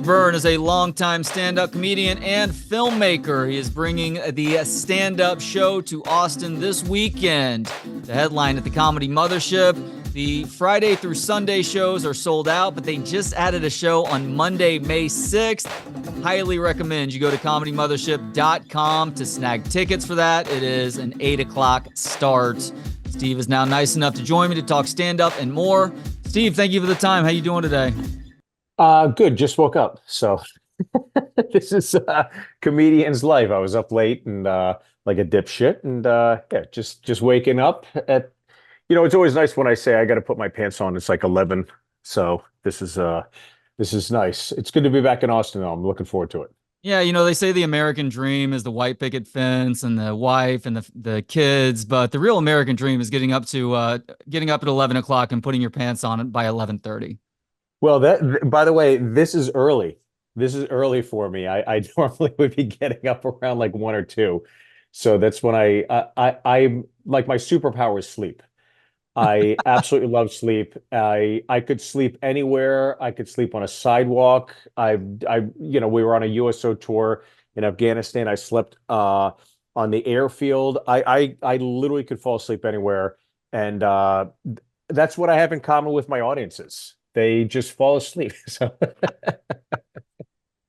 Byrne is a longtime stand-up comedian and filmmaker. He is bringing the stand-up show to Austin this weekend. The headline at the Comedy Mothership. The Friday through Sunday shows are sold out, but they just added a show on Monday, May 6th. Highly recommend you go to comedymothership.com to snag tickets for that. It is an 8 o'clock start. Steve is now nice enough to join me to talk stand-up and more. Steve, thank you for the time. How you doing today? Good. Just woke up. So this is comedian's life. I was up late and like a dipshit and yeah, just waking up at, it's always nice when I say I got to put my pants on. It's like 11. So this is nice. It's good to be back in Austin though. I'm looking forward to it. Yeah, they say the American dream is the white picket fence and the wife and the kids, but the real American dream is getting up at 11 o'clock and putting your pants on by 11:30. Well, by the way, this is early. This is early for me. I normally would be getting up around like 1 or 2. So that's when I like my superpower is sleep. I absolutely love sleep. I could sleep anywhere. I could sleep on a sidewalk. We were on a USO tour in Afghanistan. I slept on the airfield. I literally could fall asleep anywhere. And that's what I have in common with my audiences. They just fall asleep. So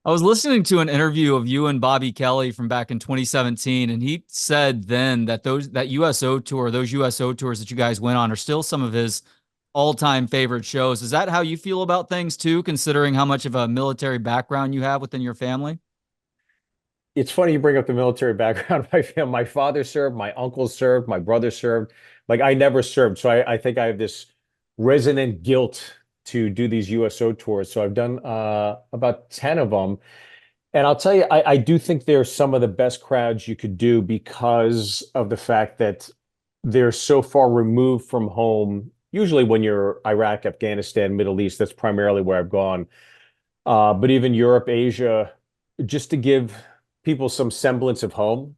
I was listening to an interview of you and Bobby Kelly from back in 2017, and he said then that those USO tours that you guys went on are still some of his all-time favorite shows. Is that how you feel about things too, considering how much of a military background you have within your family? it's funny you bring up the military background. My father served, my uncle served, my brother served. Like I never served. So I think I have this resonant guilt to do these USO tours. So I've done about 10 of them. And I'll tell you, I do think they're some of the best crowds you could do because of the fact that they're so far removed from home. Usually when you're Iraq, Afghanistan, Middle East, that's primarily where I've gone. But even Europe, Asia, just to give people some semblance of home,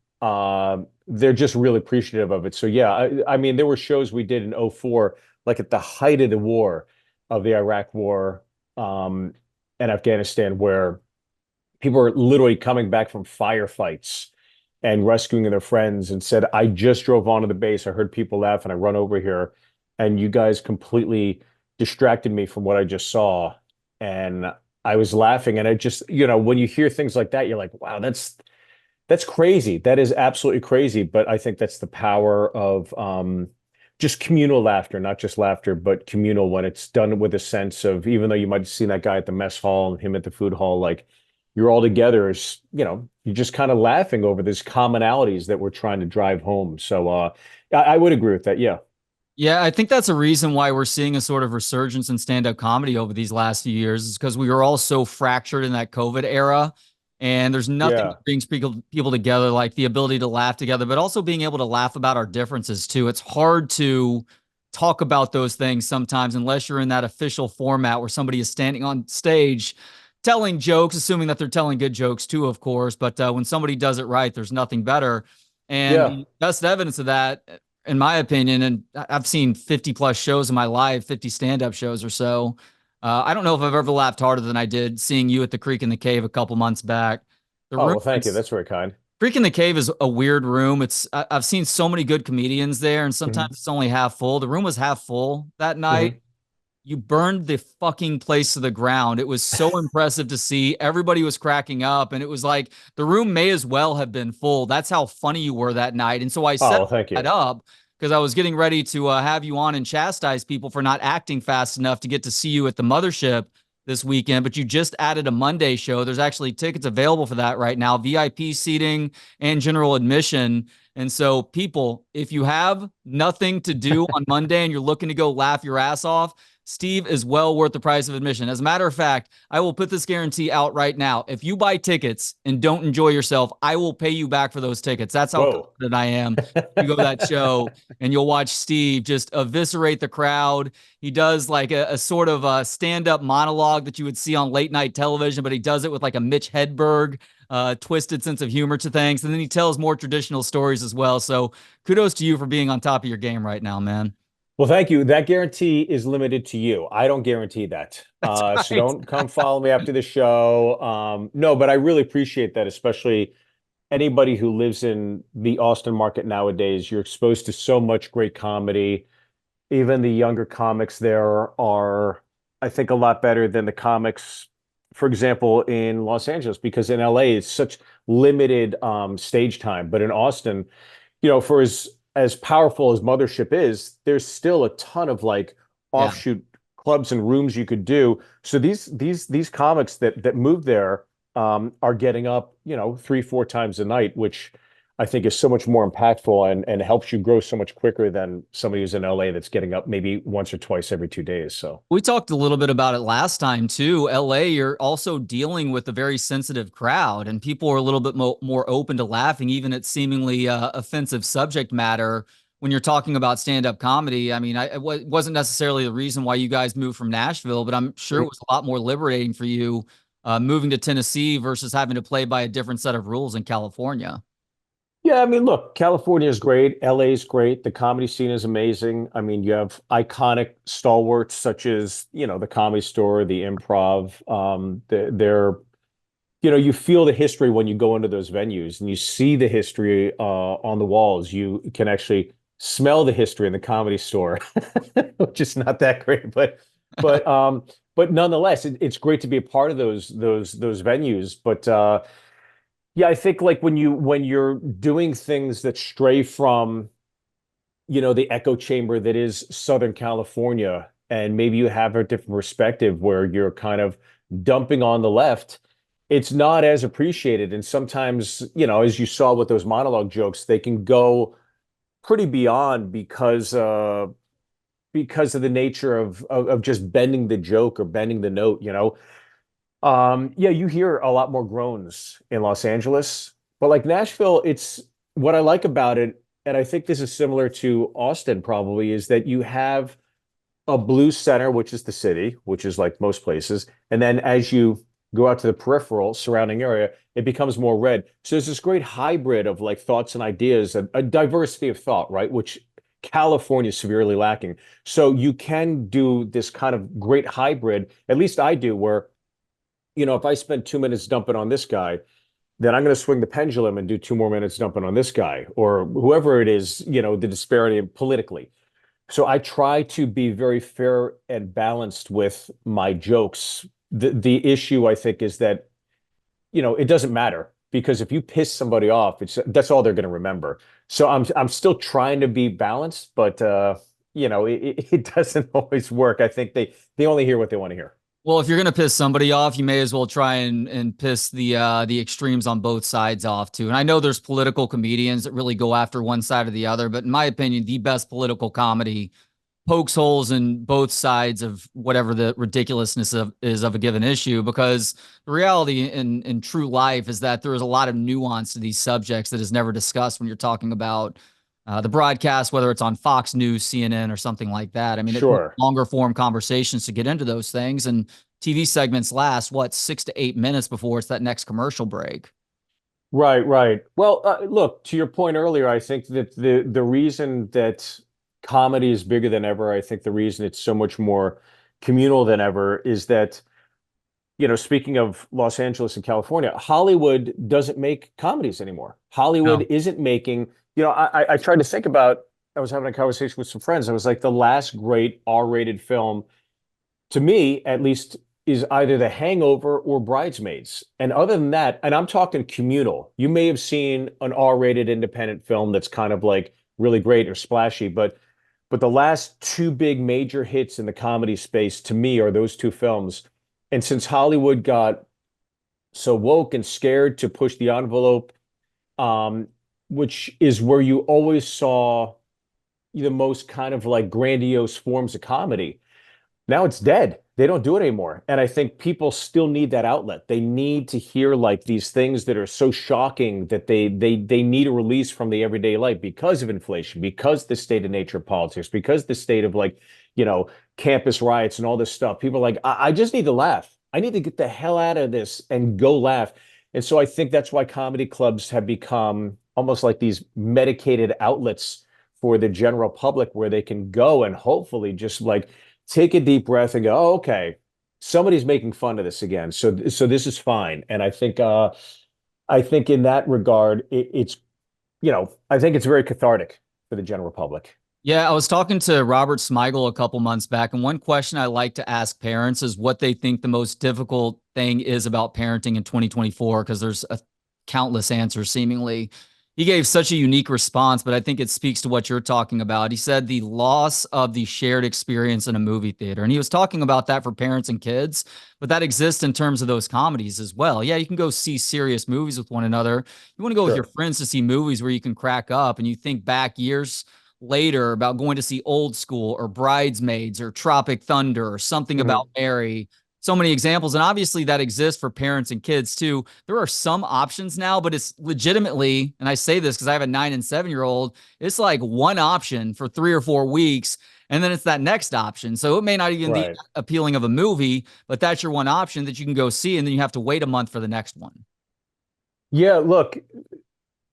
they're just really appreciative of it. So yeah, I mean, there were shows we did in '04, like at the height of the war, of the Iraq war, and Afghanistan, where people are literally coming back from firefights and rescuing their friends and said, I just drove onto the base. I heard people laugh and I run over here and you guys completely distracted me from what I just saw. And I was laughing. And I just, when you hear things like that, you're like, wow, that's crazy. That is absolutely crazy. But I think that's the power of just communal laughter, not just laughter, but communal when it's done with a sense of, even though you might have seen that guy at the mess hall and him at the food hall, like, you're all together as, you're just kind of laughing over these commonalities that we're trying to drive home. So I would agree with that. Yeah. Yeah, I think that's a reason why we're seeing a sort of resurgence in stand-up comedy over these last few years is because we were all so fractured in that COVID era. And there's nothing Yeah. that brings people together like the ability to laugh together, but also being able to laugh about our differences too. It's hard to talk about those things sometimes unless you're in that official format where somebody is standing on stage telling jokes, assuming that they're telling good jokes too, of course. But when somebody does it right, there's nothing better. And Yeah. the best evidence of that, in my opinion, and I've seen 50 plus shows in my life, 50 stand-up shows or so. I don't know if I've ever laughed harder than I did seeing you at the Creek in the Cave a couple months back. The Oh, room, well, thank you. That's very kind. Creek in the Cave is a weird room. I've seen so many good comedians there, and sometimes Hmm. it's only half full. The room was half full that night. Hmm. You burned the fucking place to the ground. It was so impressive to see. Everybody was cracking up, and it was like the room may as well have been full. That's how funny you were that night. And so I Oh, set well, thank that you. up because I was getting ready to have you on and chastise people for not acting fast enough to get to see you at the mothership this weekend. But you just added a Monday show. There's actually tickets available for that right now, VIP seating and general admission. And so, people, if you have nothing to do on Monday and you're looking to go laugh your ass off, Steve is well worth the price of admission. As a matter of fact, I will put this guarantee out right now. If you buy tickets and don't enjoy yourself, I will pay you back for those tickets. That's how Whoa. confident I am. You go to that show and you'll watch Steve just eviscerate the crowd. He does like a sort of a stand-up monologue that you would see on late night television, but he does it with like a Mitch Hedberg twisted sense of humor to things. And then he tells more traditional stories as well. So kudos to you for being on top of your game right now, man. Well, thank you. That guarantee is limited to you. I don't guarantee that. That's So right. don't come follow me after the show. No, but I really appreciate that, especially anybody who lives in the Austin market nowadays. You're exposed to so much great comedy. Even the younger comics there are, I think, a lot better than the comics, for example, in Los Angeles, because in LA it's such limited stage time. But in Austin, for as powerful as Mothership is, there's still a ton of like Yeah. offshoot clubs and rooms you could do. So these comics that move there are getting up, 3, 4 times a night, which I think is so much more impactful and helps you grow so much quicker than somebody who's in LA that's getting up maybe once or twice every 2 days. So We talked a little bit about it last time too. LA, you're also dealing with a very sensitive crowd, and people are a little bit more open to laughing, even at seemingly offensive subject matter. When you're talking about stand-up comedy, I mean, it wasn't necessarily the reason why you guys moved from Nashville, but I'm sure it was a lot more liberating for you moving to Tennessee versus having to play by a different set of rules in California. yeah, I mean, look, California is great. LA is great. The comedy scene is amazing. I mean, you have iconic stalwarts such as, the Comedy Store, the Improv. They're, you feel the history when you go into those venues and you see the history on the walls. You can actually smell the history in the Comedy Store, which is not that great, but but nonetheless, it's great to be a part of those venues. But yeah, I think like when you're doing things that stray from, the echo chamber that is Southern California, and maybe you have a different perspective where you're kind of dumping on the left, it's not as appreciated. And sometimes, as you saw with those monologue jokes, they can go pretty beyond because of the nature of just bending the joke or bending the note. Yeah, you hear a lot more groans in Los Angeles, but like Nashville, it's what I like about it, and I think this is similar to Austin probably, is that you have a blues center, which is the city, which is like most places, and then as you go out to the peripheral surrounding area, it becomes more red. So there's this great hybrid of like thoughts and ideas, a diversity of thought, right? Which California is severely lacking. So you can do this kind of great hybrid, at least I do, where if I spend 2 minutes dumping on this guy, then I'm going to swing the pendulum and do 2 more minutes dumping on this guy or whoever it is, the disparity politically. So I try to be very fair and balanced with my jokes. The issue I think is that, it doesn't matter because if you piss somebody off, that's all they're going to remember. So I'm still trying to be balanced, but it doesn't always work. I think they only hear what they want to hear. Well, if you're gonna piss somebody off, you may as well try and piss the extremes on both sides off too. And I know there's political comedians that really go after one side or the other, but in my opinion, the best political comedy pokes holes in both sides of whatever the ridiculousness is of a given issue. Because the reality in true life is that there is a lot of nuance to these subjects that is never discussed when you're talking about the broadcast, whether it's on Fox News, CNN, or something like that. I mean, it takes Sure. longer form conversations to get into those things, and TV segments last what 6 to 8 minutes before it's that next commercial break. Right, right. Well, look, to your point earlier, I think that the reason that comedy is bigger than ever, I think the reason it's so much more communal than ever is that, speaking of Los Angeles and California, Hollywood doesn't make comedies anymore. Hollywood No. isn't making, I tried to think about, I was having a conversation with some friends. I was like, the last great R-rated film to me, at least, is either The Hangover or Bridesmaids. And other than that, and I'm talking communal, you may have seen an R-rated independent film that's kind of like really great or splashy, but the last two big major hits in the comedy space to me are those two films. And since Hollywood got so woke and scared to push the envelope, um, which is where you always saw the most kind of like grandiose forms of comedy, now it's dead. They don't do it anymore. And I think people still need that outlet. They need to hear like these things that are so shocking that they need a release from the everyday life because of inflation, because the state of nature of politics, because the state of like, campus riots and all this stuff. People are like, I just need to laugh. I need to get the hell out of this and go laugh. And so I think that's why comedy clubs have become almost like these medicated outlets for the general public where they can go and hopefully just like take a deep breath and go, oh, okay, somebody's making fun of this again. So this is fine. And I think in that regard, it's, I think it's very cathartic for the general public. Yeah, I was talking to Robert Smigel a couple months back, and one question I like to ask parents is what they think the most difficult thing is about parenting in 2024, because there's a countless answers seemingly. He gave such a unique response, but I think it speaks to what you're talking about. He said the loss of the shared experience in a movie theater. And he was talking about that for parents and kids, but that exists in terms of those comedies as well. Yeah, you can go see serious movies with one another. You want to go with your Sure. friends to see movies where you can crack up, and you think back years later about going to see Old School or Bridesmaids or Tropic Thunder or Something About Mhm. Mary. So many examples. And obviously that exists for parents and kids too. There are some options now, but it's legitimately, and I say this because I have a 9 and 7-year-old, it's like one option for 3 or 4 weeks. And then it's that next option. So it may not even be Right. appealing of a movie, but that's your one option that you can go see. And then you have to wait a month for the next one. Yeah, look,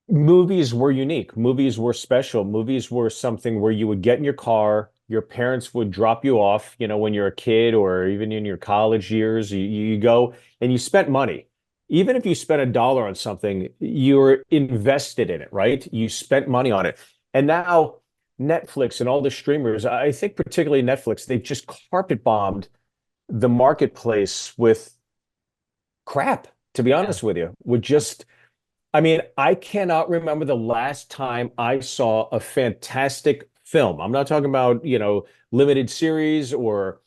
movies were unique. Movies were special. Movies were something where you would get in your car, your parents would drop you off, when you're a kid or even in your college years, you go and you spent money. Even if you spent $1 on something, you were invested in it, right? You spent money on it. And now Netflix and all the streamers, I think particularly Netflix, they've just carpet bombed the marketplace with crap, to be Yeah. honest with you, with just I mean, I cannot remember the last time I saw a fantastic film. I'm not talking about, limited series or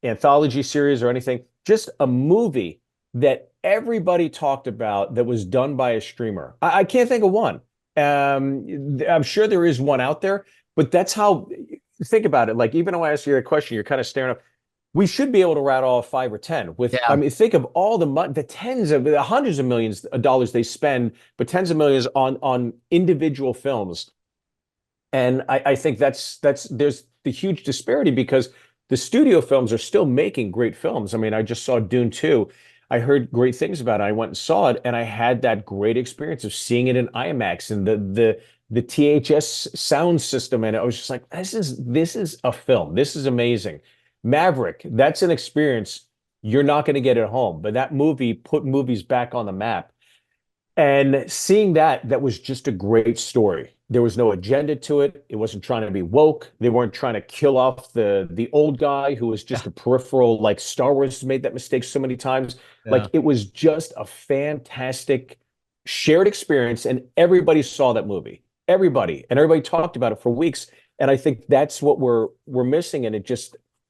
anthology series or anything, just a movie that everybody talked about that was done by a streamer. I can't think of one. I'm sure there is one out there, but that's how, think about it. Like, even though I asked you that question, you're kind of staring up. We should be able to rattle off 5 or 10 with, I Yeah. mean, think of all the tens of the hundreds of millions of dollars they spend, but tens of millions on individual films. And I think that's there's the huge disparity because the studio films are still making great films. I mean, I just saw Dune 2. I heard great things about it. I went and saw it, and I had that great experience of seeing it in IMAX and the THS sound system. And I was just like, this is a film. This is amazing. Maverick, that's an experience you're not going to get at home. But that movie put movies back on the map. And seeing that was just a great story. There was no agenda to it. It wasn't trying to be woke. They weren't trying to kill off the old guy who was Yeah. just a peripheral, like Star Wars has made that mistake so many times. Yeah. Like it was just a fantastic shared experience, and everybody saw that movie. Everybody talked about it for weeks. And I think that's what we're missing. And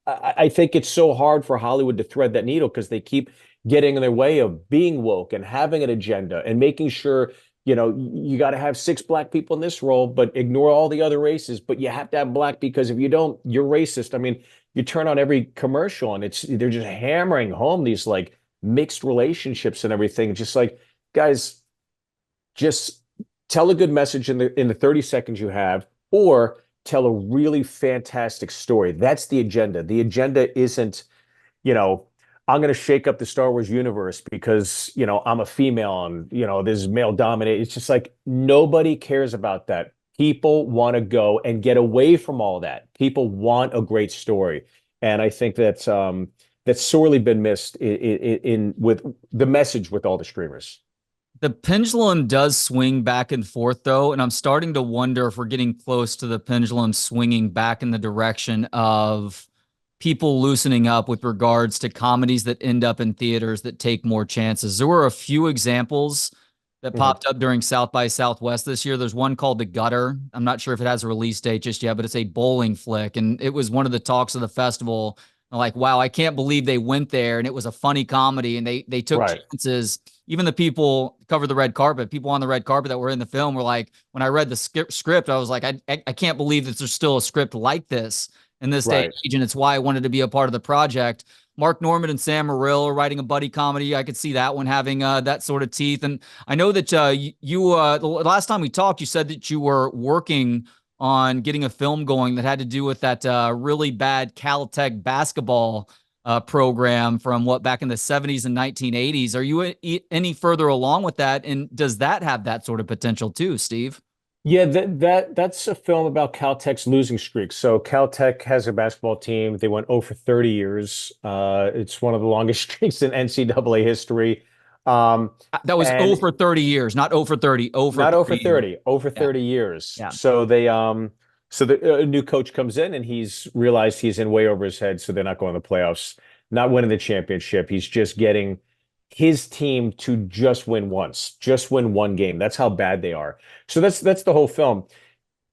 I think it's so hard for Hollywood to thread that needle because they keep getting in their way of being woke and having an agenda and making sure, you got to have 6 black people in this role, but ignore all the other races. But you have to have black because if you don't, you're racist. I mean, you turn on every commercial and they're just hammering home these like mixed relationships and everything. Just like, guys, just tell a good message in the 30 seconds you have, or tell a really fantastic story. That's the agenda. The agenda isn't, you know, I'm going to shake up the Star Wars universe because, I'm a female and, this is male dominated. It's just like nobody cares about that. People want to go and get away from all that. People want a great story. And I think that's sorely been missed in with the message with all the streamers. The pendulum does swing back and forth, though, and I'm starting to wonder if we're getting close to the pendulum swinging back in the direction of people loosening up with regards to comedies that end up in theaters that take more chances. There were a few examples that Mhm. popped up during South by Southwest this year. There's one called The Gutter. I'm not sure if it has a release date just yet, but it's a bowling flick, and it was one of the talks of the festival. Like, wow, I can't believe they went there, and it was a funny comedy, and they took Right. chances. Even the people covered the red carpet, people on the red carpet that were in the film were like, when I read the script, I was like, I can't believe that there's still a script like this in this day and Right. age, and it's why I wanted to be a part of the project. Mark Norman and Sam Morrill are writing a buddy comedy. I could see that one having that sort of teeth. And I know that the last time we talked, you said that you were working on getting a film going that had to do with that really bad Caltech basketball program from what back in the 70s and 1980s. Are you any further along with that? And does that have that sort of potential too, Steve? Yeah, that's a film about Caltech's losing streak. So Caltech has a basketball team. They went 0 for 30 years. It's one of the longest streaks in NCAA history. Um, That was 0 and for 30 years, not 0 for 30, 0 for not 0 for 30 years. 30, 0 for Yeah. 30 years. Yeah. So a new coach comes in and he's realized he's in way over his head, so they're not going to the playoffs, not winning the championship. He's just getting his team to just win once, just win one game. That's how bad they are. So that's the whole film.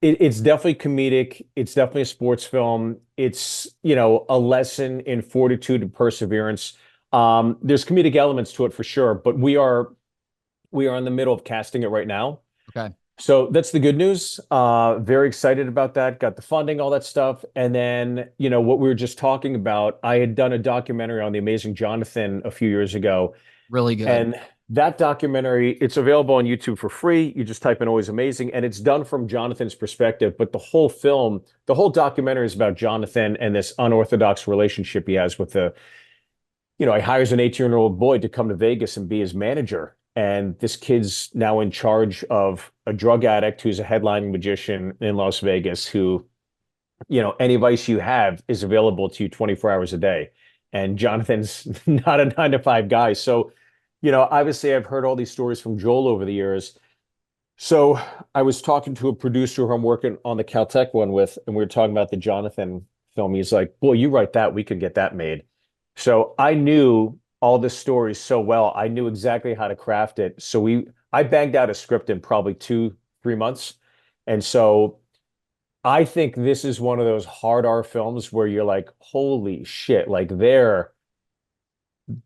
It's definitely comedic. It's definitely a sports film. It's, a lesson in fortitude and perseverance. There's comedic elements to it for sure, but we are in the middle of casting it right now. Okay. So that's the good news. Very excited about that. Got the funding, all that stuff. And then, what we were just talking about, I had done a documentary on the amazing Jonathan a few years ago. Really good. And that documentary, it's available on YouTube for free. You just type in Always Amazing, and it's done from Jonathan's perspective. But the whole film, the whole documentary is about Jonathan and this unorthodox relationship he has with he hires an 18-year-old boy to come to Vegas and be his manager. And this kid's now in charge of a drug addict who's a headlining magician in Las Vegas who, any advice you have is available to you 24 hours a day. And Jonathan's not a 9 to 5 guy. So, obviously I've heard all these stories from Joel over the years. So I was talking to a producer who I'm working on the Caltech one with, and we were talking about the Jonathan film. He's like, boy, you write that, we could get that made. So I knew all the stories so well. I knew exactly how to craft it. So I banged out a script in probably 2, 3 months. And so I think this is one of those hard R films where you're like, holy shit, like they're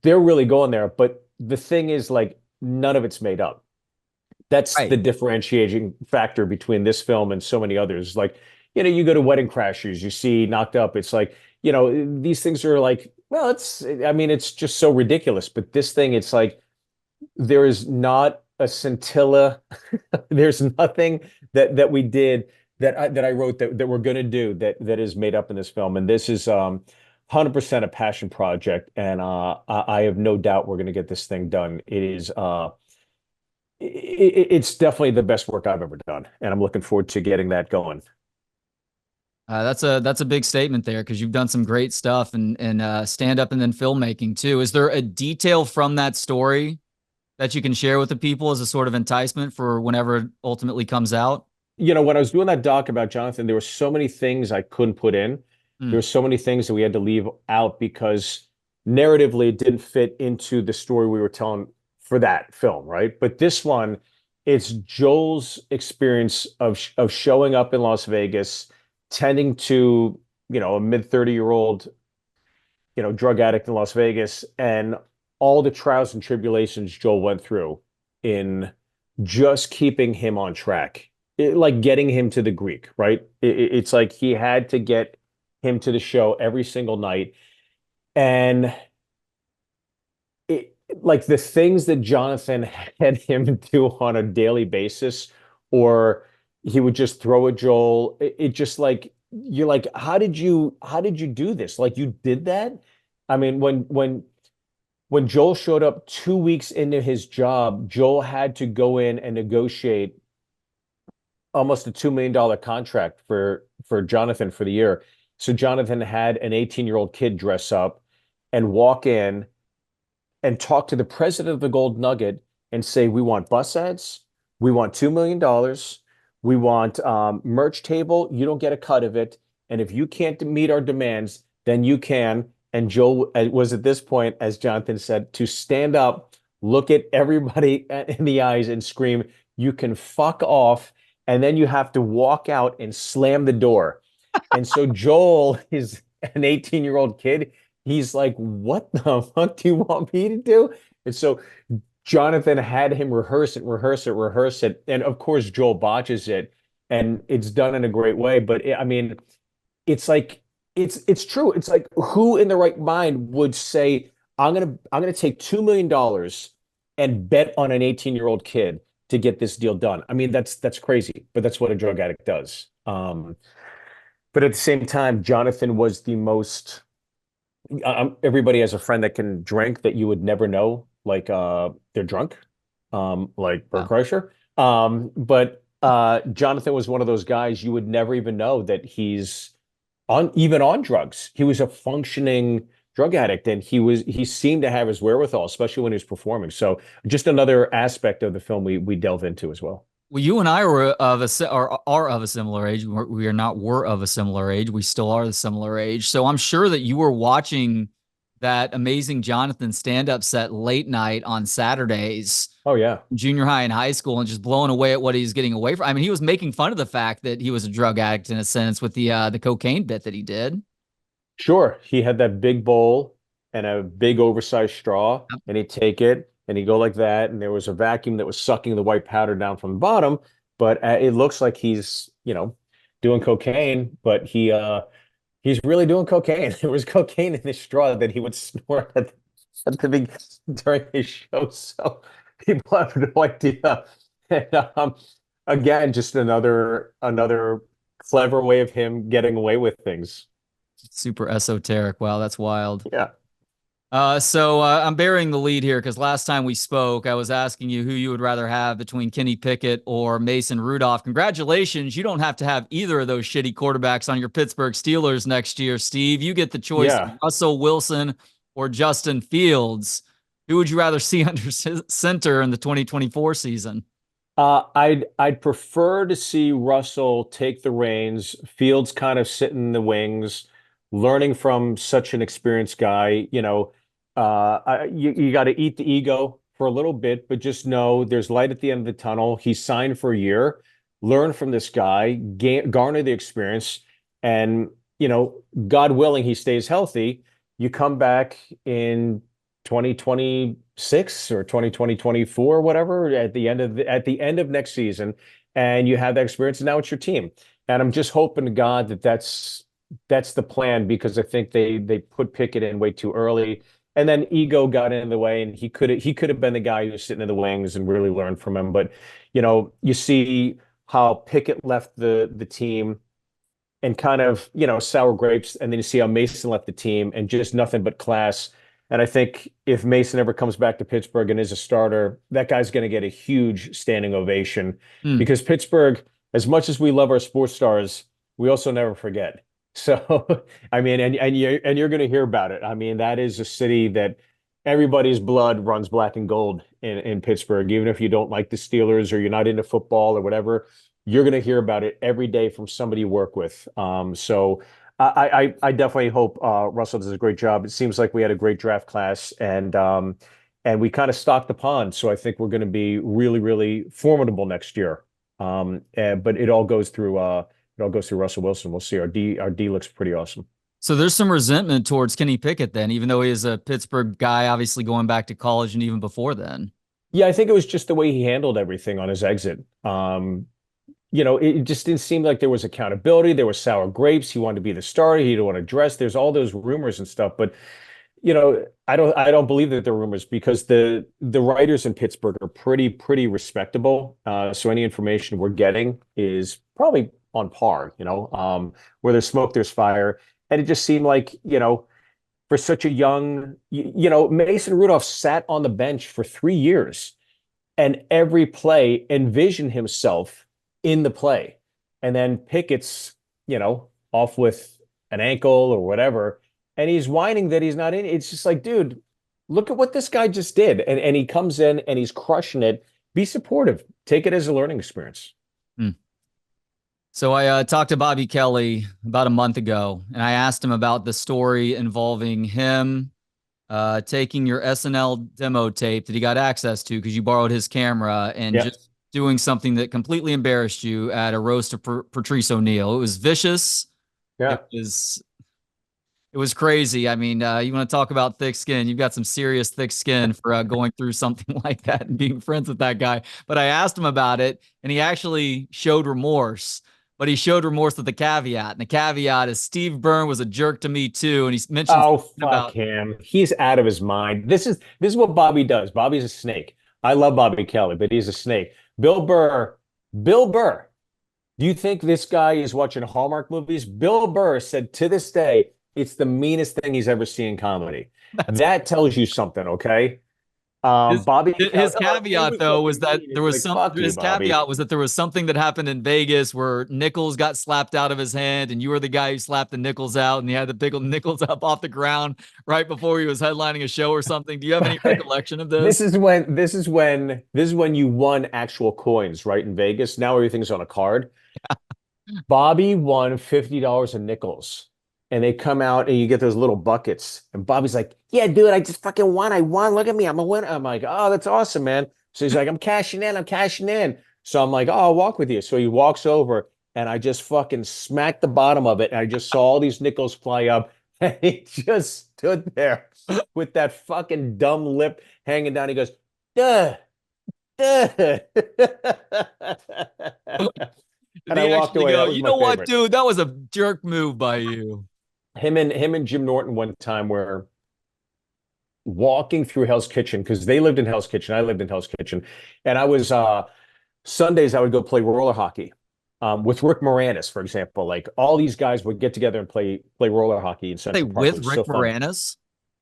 really going there. But the thing is, like, none of it's made up. That's Right. the differentiating factor between this film and so many others. Like, you go to Wedding Crashers, you see Knocked Up. It's like, these things are like, well, I mean, it's just so ridiculous. But this thing, it's like, there is not a scintilla. There's nothing that we did that I wrote that we're going to do that is made up in this film. And this is 100% a passion project. And I have no doubt we're going to get this thing done. It's definitely the best work I've ever done, and I'm looking forward to getting that going. That's a big statement there because you've done some great stuff and stand up and then filmmaking too. Is there a detail from that story that you can share with the people as a sort of enticement for whenever it ultimately comes out? When I was doing that doc about Jonathan, there were so many things I couldn't put in. There Hmm. were so many things that we had to leave out because narratively it didn't fit into the story we were telling for that film, right? But this one, it's Joel's experience of showing up in Las Vegas, tending to, a mid 30-year-old, drug addict in Las Vegas, and all the trials and tribulations Joel went through in just keeping him on track. Like getting him to the Greek, right? It's like he had to get him to the show every single night. And like the things that Jonathan had him do on a daily basis, or he would just throw at Joel. It just like you're like, how did you do this? Like you did that? I mean, when Joel showed up 2 weeks into his job, Joel had to go in and negotiate almost a $2 million contract for Jonathan for the year. So Jonathan had an 18-year-old kid dress up and walk in and talk to the president of the Gold Nugget and say, we want bus ads, we want $2 million, we want merch table, you don't get a cut of it. And if you can't meet our demands, then you can. And Joe was at this point, as Jonathan said, to stand up, look at everybody in the eyes and scream, you can fuck off. And then you have to walk out and slam the door. And so Joel is an 18-year-old kid. He's like, what the fuck do you want me to do? And so Jonathan had him rehearse it, rehearse it, rehearse it. And of course, Joel botches it. And it's done in a great way. But I mean, it's like it's true. It's like who in the right mind would say, I'm gonna take $2 million and bet on an 18-year-old kid to get this deal done. I mean, that's crazy, but that's what a drug addict does. But at the same time, Jonathan was the most. Everybody has a friend that can drink that you would never know, like they're drunk, like Bert Yeah. Kreischer. But Jonathan was one of those guys you would never even know that he's even on drugs. He was a functioning drug addict, and he seemed to have his wherewithal, especially when he was performing. So just another aspect of the film we delve into as well. Well, you and I were of are of a similar age. We are not were of a similar age. We still are the similar age. So I'm sure that you were watching that amazing Jonathan stand-up set late night on Saturdays, Oh yeah. junior high and high school, and just blown away at what he's getting away from. I mean, he was making fun of the fact that he was a drug addict in a sense with the cocaine bit that he did. Sure. He had that big bowl and a big oversized straw, Yep. and he'd take it and he'd go like that. And there was a vacuum that was sucking the white powder down from the bottom. But it looks like he's, doing cocaine, but he's really doing cocaine. There was cocaine in this straw that he would snort during his show. So people have no idea. And, again, just another clever way of him getting away with things. Super esoteric. Wow, that's wild. Yeah. So I'm burying the lead here because last time we spoke, I was asking you who you would rather have between Kenny Pickett or Mason Rudolph. Congratulations. You don't have to have either of those shitty quarterbacks on your Pittsburgh Steelers next year, Steve. You get the choice of Yeah. Russell Wilson or Justin Fields. Who would you rather see under center in the 2024 season? I'd prefer to see Russell take the reins, Fields kind of sit in the wings, learning from such an experienced guy. You got to eat the ego for a little bit, but just know there's light at the end of the tunnel. He's signed for a year. Learn from this guy, garner the experience, and God willing, he stays healthy. You come back in 2026 or 2024, whatever, at the end of next season, and you have that experience, and now it's your team. And I'm just hoping to God that that's the plan, because I think they put Pickett in way too early, and then ego got in the way, and he could have been the guy who was sitting in the wings and really learned from him. But you see how Pickett left the team and kind of, sour grapes. And then you see how Mason left the team and just nothing but class. And I think if Mason ever comes back to Pittsburgh and is a starter, that guy's going to get a huge standing ovation, Hmm. because Pittsburgh, as much as we love our sports stars, we also never forget. So, I mean, and you're going to hear about it. I mean, that is a city that everybody's blood runs black and gold in Pittsburgh. Even if you don't like the Steelers or you're not into football or whatever, you're going to hear about it every day from somebody you work with. So I definitely hope Russell does a great job. It seems like we had a great draft class, and we kind of stocked the pond. So I think we're going to be really, really formidable next year. But it all goes through Russell Wilson. We'll see. Our D looks pretty awesome. So there's some resentment towards Kenny Pickett then, even though he is a Pittsburgh guy, obviously going back to college and even before then. Yeah, I think it was just the way he handled everything on his exit. It just didn't seem like there was accountability. There was sour grapes. He wanted to be the starter. He didn't want to dress. There's all those rumors and stuff, but I don't believe that they're rumors, because the writers in Pittsburgh are pretty respectable. So any information we're getting is probably on par. Where there's smoke, there's fire, and it just seemed like for such a young, Mason Rudolph sat on the bench for 3 years, and every play envisioned himself in the play. And then Pickett's, off with an ankle or whatever, and he's whining that he's not in. It's just like, dude, look at what this guy just did. And he comes in and he's crushing it. Be supportive. Take it as a learning experience. Hmm. So I talked to Bobby Kelly about a month ago, and I asked him about the story involving him taking your SNL demo tape that he got access to because you borrowed his camera, and Yeah. just doing something that completely embarrassed you at a roast of Patrice O'Neill. It was vicious. Yeah. It was crazy. I mean, you want to talk about thick skin? You've got some serious thick skin for going through something like that and being friends with that guy. But I asked him about it, and he actually showed remorse. But he showed remorse with a caveat, and the caveat is Steve Byrne was a jerk to me too. And he mentioned Oh, something fuck about him. He's out of his mind. This is what Bobby does. Bobby's a snake. I love Bobby Kelly, but he's a snake. Bill Burr. Do you think this guy is watching Hallmark movies? Bill Burr said to this day, it's the meanest thing he's ever seen in comedy. that's That tells you something, okay? His, Bobby Kelly, his oh, he caveat was though was fucking that mean. there It's was like, fuck you, his Bobby. caveat was that there was something that happened in Vegas where nickels got slapped out of his hand, and you were the guy who slapped the nickels out, and he had to pick nickels up off the ground right before he was headlining a show or something. Do you have any recollection of This this? is when you won actual coins, right, in Vegas. Now everything's on a card. Bobby won $50 in nickels. And they come out and you get those little buckets. And Bobby's like, yeah, dude, I just fucking won. I won. Look at me. I'm a winner. I'm like, oh, that's awesome, man. So he's like, I'm cashing in. I'm cashing in. So I'm like, oh, I'll walk with you. So he walks over and I just fucking smacked the bottom of it. And I just saw all these nickels fly up. And he just stood there with that fucking dumb lip hanging down. He goes, duh, duh. Did And I he walked actually away. go, That was you my know what, favorite. dude? That was a jerk move by you. Him and Jim Norton one time were walking through Hell's Kitchen because they lived in Hell's Kitchen. I lived in Hell's Kitchen. And I was Sundays I would go play roller hockey with Rick Moranis, for example. Like all these guys would get together and play roller hockey in They Central Park. It with was so Rick fun. Moranis?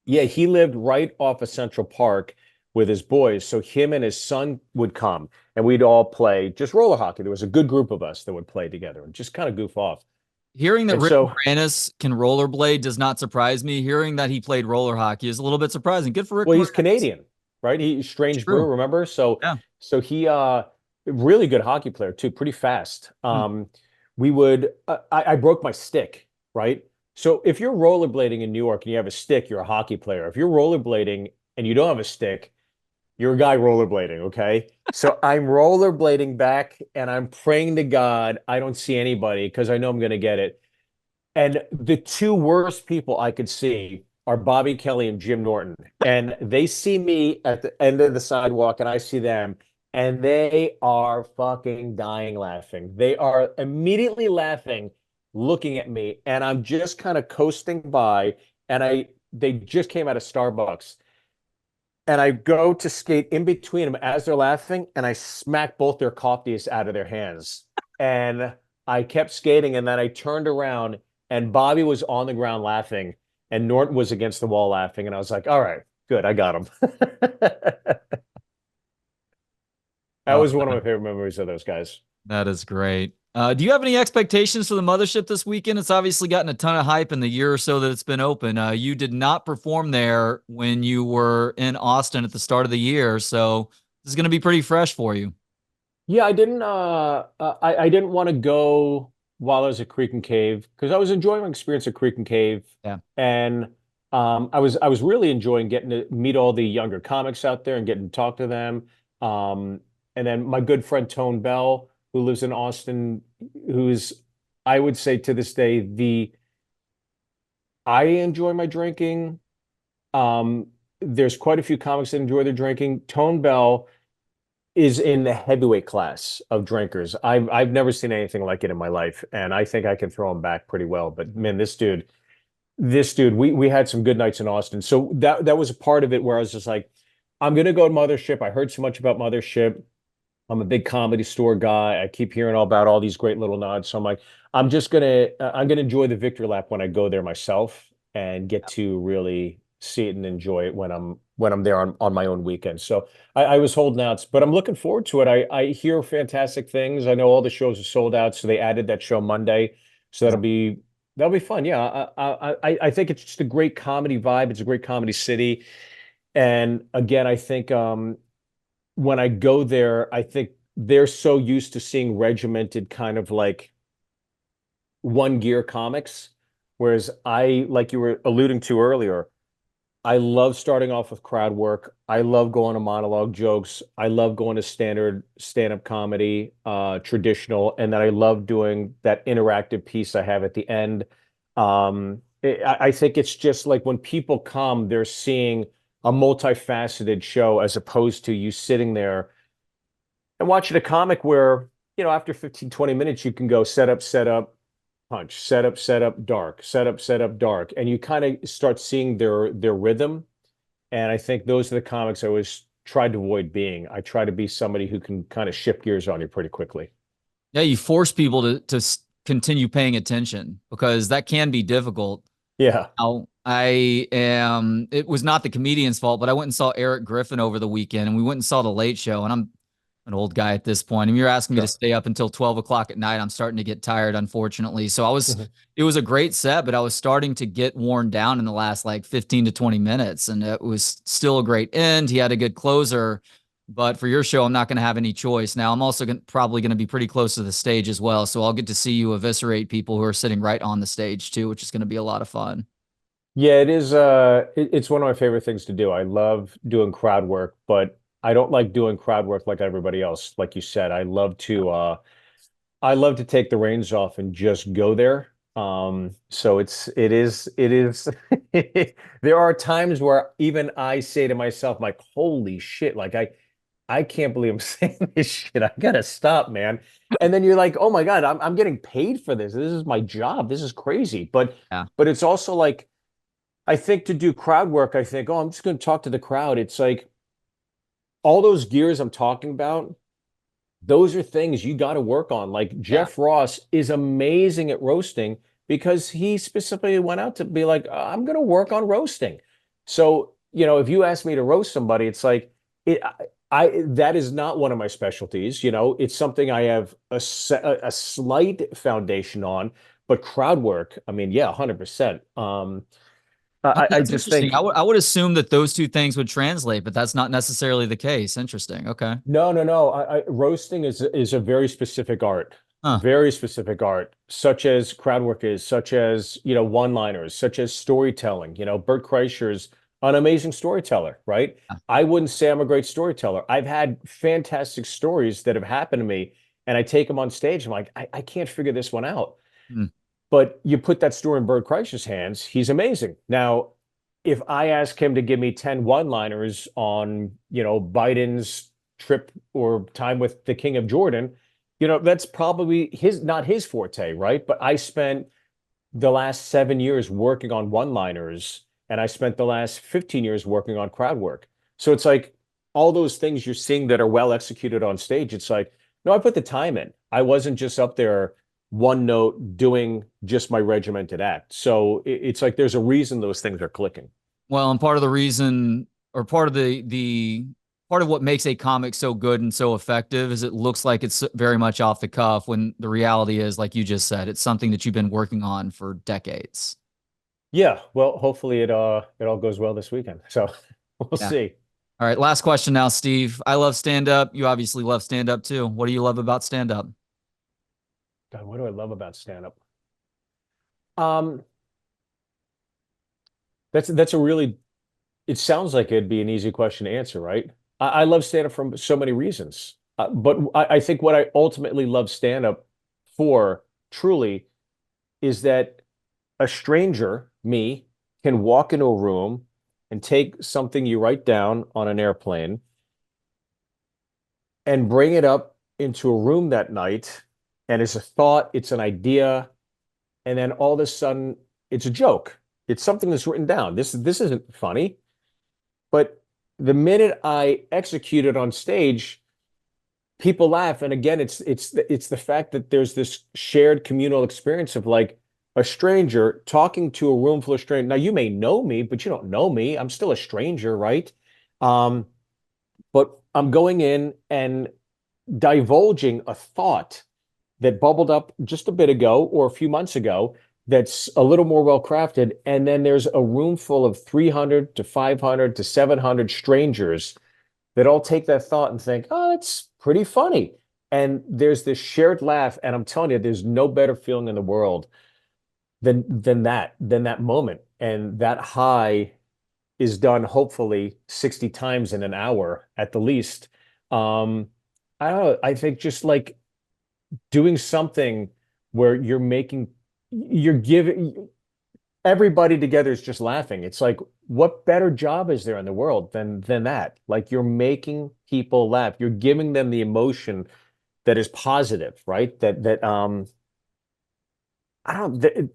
Yeah, he lived right off of Central Park with his boys. So him and his son would come and we'd all play just roller hockey. There was a good group of us that would play together and just kind of goof off. Hearing that And Rick so, Moranis can rollerblade does not surprise me. Hearing that he played roller hockey is a little bit surprising. Good for Rick well, he's Moranis. Canadian, right? He's strange brew, True. remember? So Yeah. so he really good hockey player too, pretty fast. Hmm. We would I broke my stick, right? So if you're rollerblading in New York and you have a stick, you're a hockey player. If you're rollerblading and you don't have a stick, you're a guy rollerblading, okay? So I'm rollerblading back and I'm praying to God I don't see anybody because I know I'm gonna get it. And the two worst people I could see are Bobby Kelly and Jim Norton. And they see me at the end of the sidewalk and I see them and they are fucking dying laughing. They are immediately laughing, looking at me, and I'm just kind of coasting by and they just came out of Starbucks. And I go to skate in between them as they're laughing, and I smack both their coffees out of their hands. And I kept skating, and then I turned around, and Bobby was on the ground laughing, and Norton was against the wall laughing. And I was like, all right, good, I got him. That Oh, was one of my favorite memories of those guys. that is great. Do you have any expectations for the mothership this weekend? It's obviously gotten a ton of hype in the year or so that it's been open. You did not perform there when you were in Austin at the start of the year, so this is going to be pretty fresh for you. Yeah, I didn't want to go while I was at Creek and Cave because I was enjoying my experience at Creek and Cave, Yeah. and I was really enjoying getting to meet all the younger comics out there and getting to talk to them. Um, and then my good friend Tone Bell, who lives in Austin, who's I would say to this day the I enjoy my drinking. Um, there's quite a few comics that enjoy their drinking. Tone Bell is in the heavyweight class of drinkers. I've never seen anything like it in my life, and I think I can throw him back pretty well. But man, this dude, we had some good nights in Austin. So that was a part of it where I was just like, I'm gonna go to Mothership. I heard so much about Mothership. I'm a big Comedy Store guy. I keep hearing all about all these great little nods. So I'm like, I'm gonna enjoy the victory lap when I go there myself and get to really see it and enjoy it when I'm there on my own weekend. So I was holding out, but I'm looking forward to it. I hear fantastic things. I know all the shows are sold out, so they added that show Monday. So that'll be fun. Yeah, I think it's just a great comedy vibe. It's a great comedy city. And again, I think when I go there, I think they're so used to seeing regimented kind of like one gear comics. Whereas like you were alluding to earlier, I love starting off with crowd work. I love going to monologue jokes. I love going to standard stand-up comedy, traditional, and then I love doing that interactive piece I have at the end. I think it's just like when people come, they're seeing a multifaceted show as opposed to you sitting there and watching a comic where, after 15, 20 minutes, you can go set up, punch, set up, dark, set up, dark. And you kind of start seeing their rhythm. And I think those are the comics I always tried to avoid being. I try to be somebody who can kind of shift gears on you pretty quickly. Yeah, you force people to continue paying attention because that can be difficult. Yeah. Now, it was not the comedian's fault, but I went and saw Eric Griffin over the weekend and we went and saw The Late Show. And I'm an old guy at this point. And you're asking me to Sure. stay up until 12 o'clock at night. I'm starting to get tired, unfortunately. It was a great set, but I was starting to get worn down in the last like 15 to 20 minutes. And it was still a great end. He had a good closer. But for your show, I'm not going to have any choice. Now, I'm also probably going to be pretty close to the stage as well. So I'll get to see you eviscerate people who are sitting right on the stage too, which is going to be a lot of fun. Yeah, it is it's one of my favorite things to do. I love doing crowd work, but I don't like doing crowd work like everybody else. Like you said, I love to take the reins off and just go there. So it is there are times where even I say to myself, like, holy shit, like I can't believe I'm saying this shit. I gotta stop, man. And then you're like, oh my God, I'm getting paid for this. This is my job. This is crazy. Yeah. But it's also like I think to do crowd work, I think, oh, I'm just gonna talk to the crowd. It's like all those gears I'm talking about, those are things you got to work on. Like Yeah. Jeff Ross is amazing at roasting because he specifically went out to be like, I'm going to work on roasting. So, if you ask me to roast somebody, it's like that is not one of my specialties. It's something I have a slight foundation on, but crowd work, I mean, yeah, 100%. Okay, I that's just interesting. think I would assume that those two things would translate, but that's not necessarily the case. Interesting. Okay. no, no, no. Roasting is a very specific art, Huh. very specific art, such as crowd work is, such as, one-liners, such as storytelling. Bert Kreischer's an amazing storyteller, right? I wouldn't say I'm a great storyteller. I've had fantastic stories that have happened to me, and I take them on stage. I'm like, I can't figure this one out. Hmm. But you put that story in Bert Kreischer's hands, he's amazing. Now, if I ask him to give me 10 one-liners on, Biden's trip or time with the King of Jordan, that's probably not his forte, right? But I spent the last 7 years working on one-liners, and I spent the last 15 years working on crowd work. So it's like all those things you're seeing that are well executed on stage. It's like, no, I put the time in. I wasn't just up there one note doing just my regimented act. So it's like there's a reason those things are clicking. Well, and part of the reason, or part of the part of what makes a comic so good and so effective is it looks like it's very much off the cuff when the reality is, like you just said, it's something that you've been working on for decades. Yeah, well, hopefully it all goes well this weekend. So we'll Yeah. see. All right. Last question now, Steve. I love stand up. You obviously love stand up too. What do you love about stand up? God, what do I love about stand-up? Um, that's a really it sounds like it'd be an easy question to answer, right? I love stand-up for so many reasons. But I think what I ultimately love stand-up for truly is that a stranger, me, can walk into a room and take something you write down on an airplane and bring it up into a room that night. And it's a thought, it's an idea, and then all of a sudden it's a joke. It's something that's written down. This isn't funny. But the minute I execute it on stage, people laugh. And again, it's the fact that there's this shared communal experience of like a stranger talking to a room full of strangers. Now you may know me, but you don't know me. I'm still a stranger, right? Um, but I'm going in and divulging a thought that bubbled up just a bit ago or a few months ago that's a little more well crafted. And then there's a room full of 300 to 500 to 700 strangers that all take that thought and think, oh, it's pretty funny. And there's this shared laugh. And I'm telling you, there's no better feeling in the world than that moment. And that high is done hopefully 60 times in an hour at the least. Um, I don't know. I think just like doing something where you're giving everybody together is just laughing. It's like, what better job is there in the world than that? Like you're making people laugh. You're giving them the emotion that is positive, right? I don't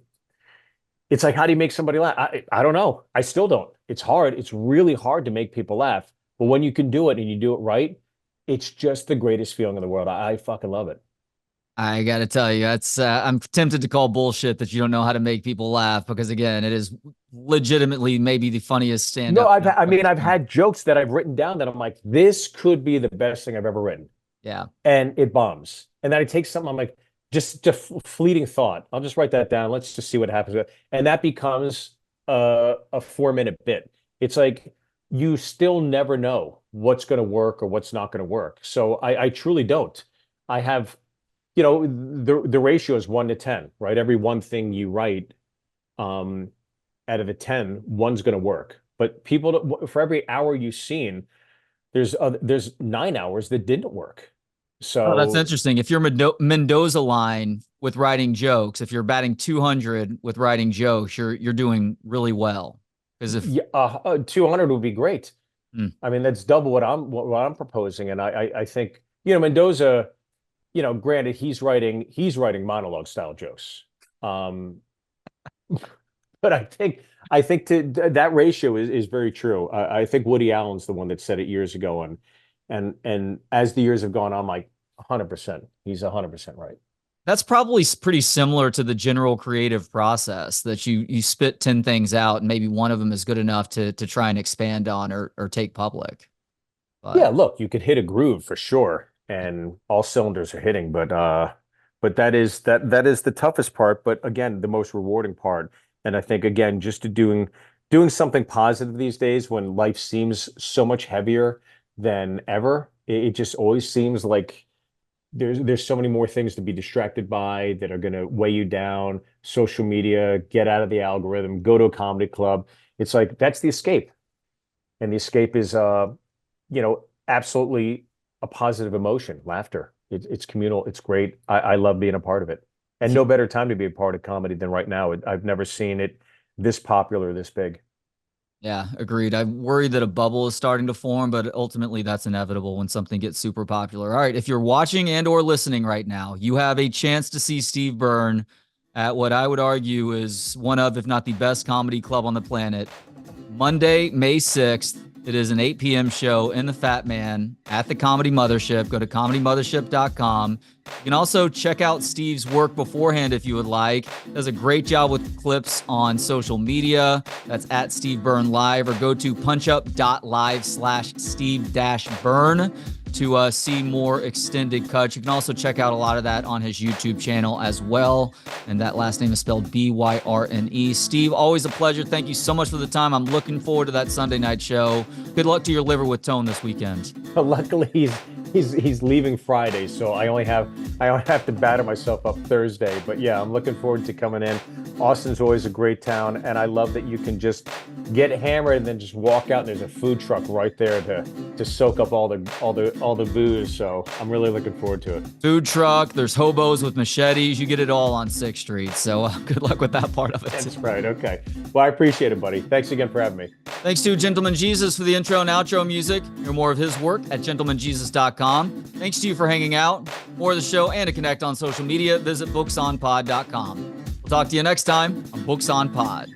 it's like how do you make somebody laugh? I don't know. I still don't. It's hard. It's really hard to make people laugh. But when you can do it and you do it right, it's just the greatest feeling in the world. I fucking love it. I got to tell you, that's I'm tempted to call bullshit that you don't know how to make people laugh because again, it is legitimately maybe the funniest No, stand-up. I've had jokes that I've written down that I'm like, this could be the best thing I've ever written. Yeah. And it bombs. And then I take something, I'm like, just a fleeting thought. I'll just write that down. Let's just see what happens. And that becomes a 4-minute bit. It's like you still never know what's going to work or what's not going to work. So I truly don't. I have, the ratio is 1 to 10, right? Every one thing you write, out of the 10, one's going to work. But for every hour you've seen, there's 9 hours that didn't work. Oh, that's So interesting. If you're Mendoza line with writing jokes, if you're batting 200 with writing jokes, you're doing really well. Because if yeah, 200 would be great. Hmm. I mean, that's double what I'm proposing. And I think, Mendoza, granted, he's writing monologue style jokes. But I think that ratio is very true. I think Woody Allen's the one that said it years ago, and as the years have gone on, I'm like 100%. He's 100% right. that's probably pretty similar to the general creative process that you spit 10 things out and maybe one of them is good enough to try and expand on or take public. Yeah, But look, you could hit a groove for sure, and all cylinders are hitting, but that is the toughest part, but again, the most rewarding part. And I think again, just doing something positive these days when life seems so much heavier than ever, it just always seems like there's so many more things to be distracted by that are going to weigh you down. Social media, get out of the algorithm, go to a comedy club. It's like that's the escape, and the escape is absolutely a positive emotion, laughter. It's communal. It's great. I love being a part of it. And no better time to be a part of comedy than right now. I've never seen it this popular, this big. yeah, agreed. I'm worried that a bubble is starting to form, but ultimately that's inevitable when something gets super popular. All right, if you're watching and or listening right now, you have a chance to see Steve Byrne at what I would argue is one of, if not the best comedy club on the planet. Monday, May 6th. It is an 8 p.m. show in the Fat Man at the Comedy Mothership. Go to comedymothership.com. You can also check out Steve's work beforehand if you would like. Does a great job with clips on social media. That's at Steve Byrne Live, or go to punchup.live/Steve-Byrne to see more extended cuts. You can also check out a lot of that on his YouTube channel as well. And that last name is spelled Byrne. Steve, always a pleasure. Thank you so much for the time. I'm looking forward to that Sunday night show. Good luck to your liver with Tone this weekend. Luckily, he's leaving Friday, so I only have to batter myself up Thursday. But yeah, I'm looking forward to coming in. Austin's always a great town, and I love that you can just get hammered and then just walk out and there's a food truck right there to soak up all the booze. So I'm really looking forward to it. Food truck, there's hobos with machetes. You get it all on 6th Street. So good luck with that part of it. That's right. Okay. Well, I appreciate it, buddy. Thanks again for having me. Thanks to Gentleman Jesus for the intro and outro music. Hear more of his work at gentlemanjesus.com. Thanks to you for hanging out. More of the show and to connect on social media, visit booksonpod.com. We'll talk to you next time on Books on Pod.